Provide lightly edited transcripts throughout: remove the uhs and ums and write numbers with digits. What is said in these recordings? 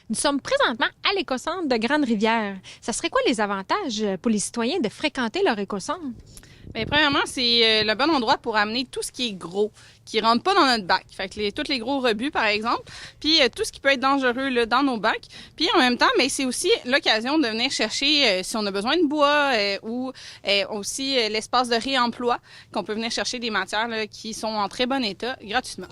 Nous sommes présentement à l'écocentre de Grande-Rivière. Ça serait quoi les avantages pour les citoyens de fréquenter leur écocentre? Bien, premièrement, c'est le bon endroit pour amener tout ce qui est gros, qui rentre pas dans notre bac. Fait que tous les gros rebuts, par exemple, puis tout ce qui peut être dangereux là, dans nos bacs. Puis en même temps, mais c'est aussi l'occasion de venir chercher si on a besoin de bois ou aussi l'espace de réemploi, qu'on peut venir chercher des matières là, qui sont en très bon état gratuitement.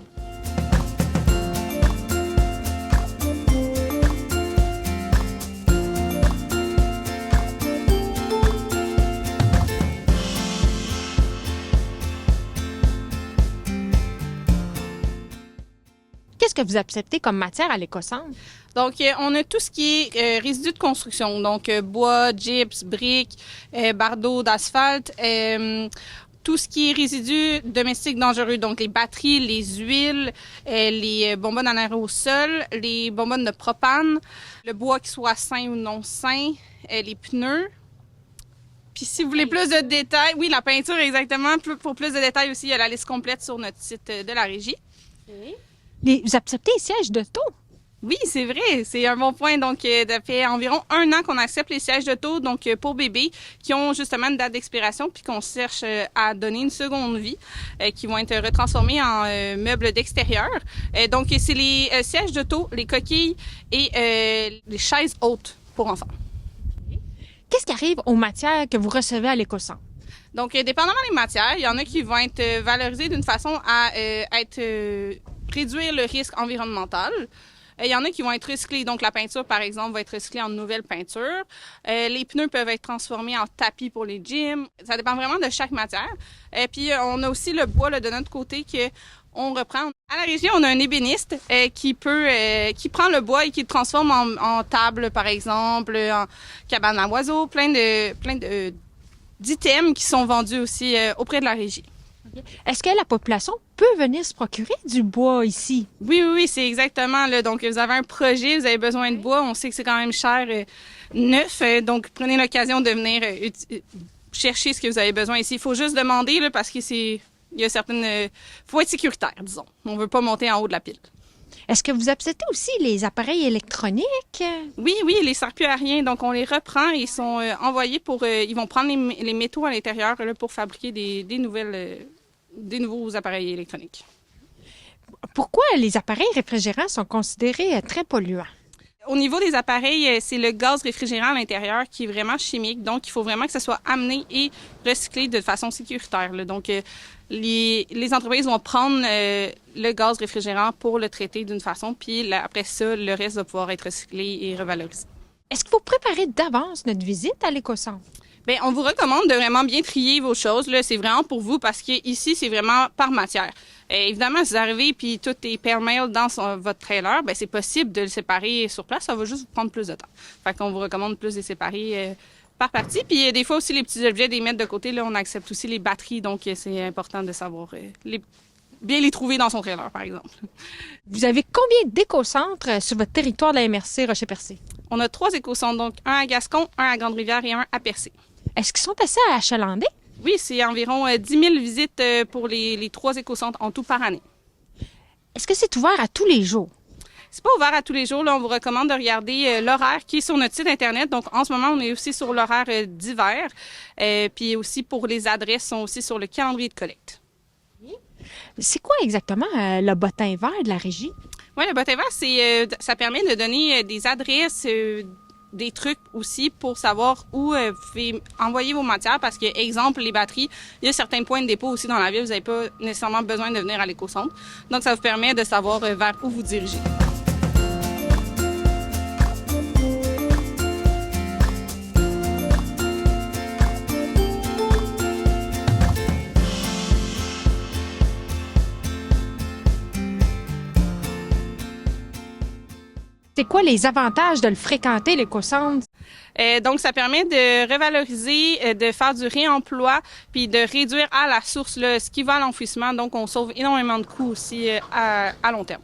Qu'est-ce que vous acceptez comme matière à l'écocentre? Donc, on a tout ce qui est résidus de construction, donc bois, gyps, briques, bardeaux d'asphalte, tout ce qui est résidus domestiques dangereux, donc les batteries, les huiles, les bonbonnes en aérosol, les bonbonnes de propane, le bois qui soit sain ou non sain, les pneus. Puis si vous voulez plus de détails, oui, la peinture exactement. Pour plus de détails aussi, il y a la liste complète sur notre site de la régie. Vous acceptez les sièges d'auto? Oui, c'est vrai, c'est un bon point. Donc, ça fait environ 1 an qu'on accepte les sièges d'auto, donc pour bébés qui ont justement une date d'expiration, puis qu'on cherche à donner une seconde vie, qui vont être retransformés en meubles d'extérieur. Donc, c'est les sièges d'auto, les coquilles et les chaises hautes pour enfants. Qu'est-ce qui arrive aux matières que vous recevez à l'écocentre? Donc, dépendamment des matières, il y en a qui vont être valorisées d'une façon à réduire le risque environnemental. Il y en a qui vont être recyclés. Donc, la peinture, par exemple, va être recyclée en nouvelle peinture. Les pneus peuvent être transformés en tapis pour les gyms. Ça dépend vraiment de chaque matière. Puis, on a aussi le bois là, de notre côté qu'on reprend. À la région, on a un ébéniste qui prend le bois et qui le transforme en table, par exemple, en cabane à oiseaux, plein d'items qui sont vendus aussi auprès de la régie. Est-ce que la population peut venir se procurer du bois ici? Oui, c'est exactement là. Donc, vous avez un projet, vous avez besoin de bois. On sait que c'est quand même cher, neuf. Donc, prenez l'occasion de venir chercher ce que vous avez besoin ici. Il faut juste demander là, parce que il y a certaines. Faut être sécuritaire, disons. On veut pas monter en haut de la pile. Est-ce que vous acceptez aussi les appareils électroniques? Oui, les circuits aériens. Donc, on les reprend et ils sont envoyés ils vont prendre les métaux à l'intérieur là, pour fabriquer des nouveaux appareils électroniques. Pourquoi les appareils réfrigérants sont considérés très polluants? Au niveau des appareils, c'est le gaz réfrigérant à l'intérieur qui est vraiment chimique. Donc, il faut vraiment que ça soit amené et recyclé de façon sécuritaire. Là. Donc, les entreprises vont prendre le gaz réfrigérant pour le traiter d'une façon, puis là, après ça, le reste va pouvoir être recyclé et revalorisé. Est-ce qu'il faut préparer d'avance notre visite à l'écocentre? Bien, on vous recommande de vraiment bien trier vos choses. Là, c'est vraiment pour vous parce que ici, c'est vraiment par matière. Évidemment, si vous arrivez puis tout est pêle-mêle dans votre trailer, bien, c'est possible de le séparer sur place. Ça va juste vous prendre plus de temps. Fait qu'on vous recommande plus de les séparer par partie. Puis des fois aussi, les petits objets, des mettre de côté. Là, on accepte aussi les batteries. Donc, c'est important de savoir bien les trouver dans son trailer, par exemple. Vous avez combien d'écocentres sur votre territoire de la MRC Rocher-Percé? On a 3 écocentres, donc un à Gascon, un à Grande-Rivière et un à Percé. Est-ce qu'ils sont assez achalandés? Oui, c'est environ 10 000 visites pour les 3 écocentres en tout par année. Est-ce que c'est ouvert à tous les jours? C'est pas ouvert à tous les jours. Là, on vous recommande de regarder l'horaire qui est sur notre site Internet. Donc, en ce moment, on est aussi sur l'horaire d'hiver. Puis aussi, pour les adresses, sont aussi sur le calendrier de collecte. C'est quoi exactement le bottin vert de la régie? Oui, le bottin vert, ça permet de donner des adresses, des trucs aussi pour savoir où vous pouvez envoyer vos matières parce que, exemple, les batteries, il y a certains points de dépôt aussi dans la ville, vous n'avez pas nécessairement besoin de venir à l'écocentre. Donc, ça vous permet de savoir vers où vous dirigez. C'est quoi les avantages de le fréquenter, l'écocentre? Donc, ça permet de revaloriser, de faire du réemploi, puis de réduire à la source là, ce qui va à l'enfouissement. Donc, on sauve énormément de coûts aussi à long terme.